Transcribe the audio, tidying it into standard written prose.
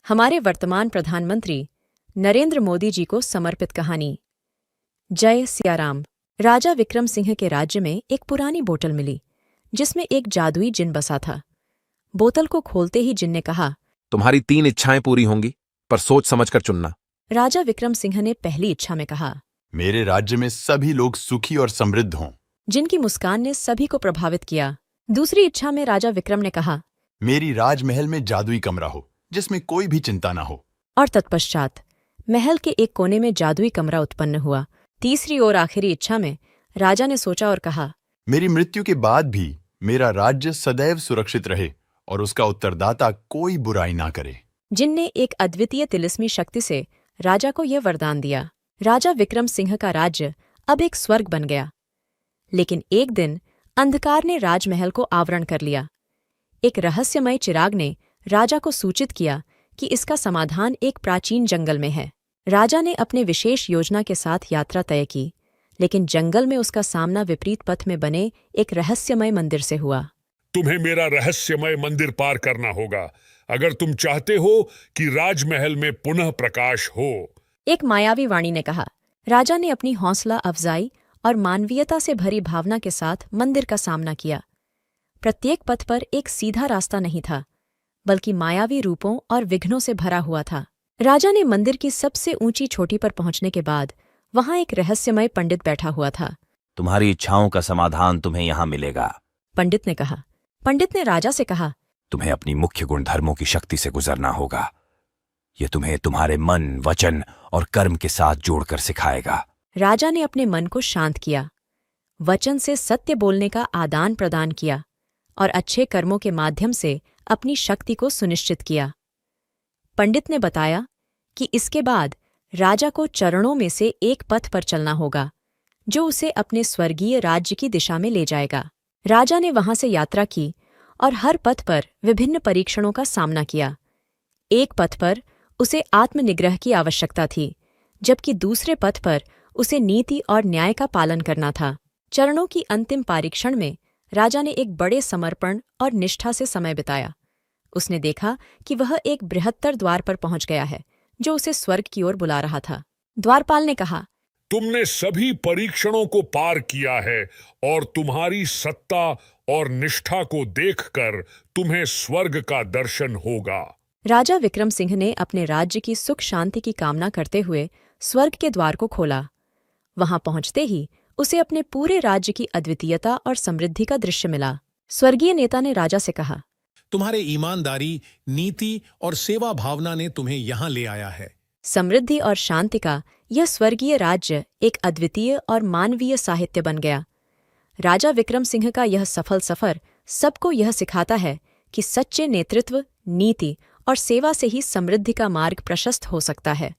हमारे वर्तमान प्रधानमंत्री नरेंद्र मोदी जी को समर्पित कहानी। जय सियाराम। राजा विक्रम सिंह के राज्य में एक पुरानी बोतल मिली जिसमें एक जादुई जिन बसा था। बोतल को खोलते ही जिन ने कहा, तुम्हारी 3 इच्छाएं पूरी होंगी, पर सोच समझकर चुनना। राजा विक्रम सिंह ने पहली इच्छा में कहा, मेरे राज्य में सभी लोग सुखी और समृद्ध हों। जिन की मुस्कान ने सभी को प्रभावित किया। दूसरी इच्छा में राजा विक्रम ने कहा, मेरी राजमहल में जादुई कमरा हो जिसमें कोई भी चिंता ना हो। और तत्पश्चात महल के एक कोने में जादुई कमरा उत्पन्न हुआ। तीसरी और आखिरी इच्छा में राजा ने सोचा और कहा, मेरी मृत्यु के बाद भी मेरा राज्य सदैव सुरक्षित रहे और उसका उत्तरदाता कोई बुराई ना करे। जिन ने एक अद्वितीय तिलिस्मी शक्ति से राजा को यह वरदान दिया। राजा विक्रम सिंह का राज्य अब एक स्वर्ग बन गया। लेकिन एक दिन अंधकार ने राजमहल को आवरण कर लिया। एक रहस्यमय चिराग ने राजा को सूचित किया कि इसका समाधान एक प्राचीन जंगल में है। राजा ने अपने विशेष योजना के साथ यात्रा तय की, लेकिन जंगल में उसका सामना विपरीत पथ में बने एक रहस्यमय मंदिर से हुआ। तुम्हें मेरा रहस्यमय मंदिर पार करना होगा अगर तुम चाहते हो कि राजमहल में पुनः प्रकाश हो। एक मायावी वाणी ने कहा। राजा ने अपनी हौसला अफजाई और मानवीयता से भरी भावना के साथ मंदिर का सामना किया। प्रत्येक पथ पर एक सीधा रास्ता नहीं था, बल्कि मायावी रूपों और विघ्नों से भरा हुआ था। राजा ने मंदिर की सबसे ऊंची चोटी पर पहुंचने के बाद वहां एक रहस्यमय पंडित बैठा हुआ था। तुम्हारी इच्छाओं का समाधान तुम्हें यहाँ मिलेगा, पंडित ने कहा। पंडित ने राजा से कहा, तुम्हें अपनी मुख्य गुणधर्मों की शक्ति से गुजरना होगा। ये तुम्हें तुम्हारे मन, वचन और कर्म के साथ जोड़कर सिखाएगा। राजा ने अपने मन को शांत किया, वचन से सत्य बोलने का आदान प्रदान किया और अच्छे कर्मों के माध्यम से अपनी शक्ति को सुनिश्चित किया। पंडित ने बताया कि इसके बाद राजा को चरणों में से एक पथ पर चलना होगा जो उसे अपने स्वर्गीय राज्य की दिशा में ले जाएगा। राजा ने वहां से यात्रा की और हर पथ पर विभिन्न परीक्षणों का सामना किया। एक पथ पर उसे आत्मनिग्रह की आवश्यकता थी, जबकि दूसरे पथ पर उसे नीति और न्याय का पालन करना था। चरणों की अंतिम परीक्षण में राजा ने एक बड़े समर्पण और निष्ठा से समय बिताया। उसने देखा कि वह एक बृहत्तर द्वार पर पहुंच गया है जो उसे स्वर्ग की ओर बुला रहा था। द्वारपाल ने कहा, तुमने सभी परीक्षणों को पार किया है और तुम्हारी सत्ता और निष्ठा को देखकर तुम्हें स्वर्ग का दर्शन होगा। राजा विक्रम सिंह ने अपने राज्य की सुख शांति की कामना करते हुए स्वर्ग के द्वार को खोला। वहां पहुंचते ही उसे अपने पूरे राज्य की अद्वितीयता और समृद्धि का दृश्य मिला। स्वर्गीय नेता ने राजा से कहा, तुम्हारे ईमानदारी, नीति और सेवा भावना ने तुम्हें यहाँ ले आया है। समृद्धि और शांति का यह स्वर्गीय राज्य एक अद्वितीय और मानवीय साहित्य बन गया। राजा विक्रम सिंह का यह सफल सफर सबको यह सिखाता है कि सच्चे नेतृत्व, नीति और सेवा से ही समृद्धि का मार्ग प्रशस्त हो सकता है।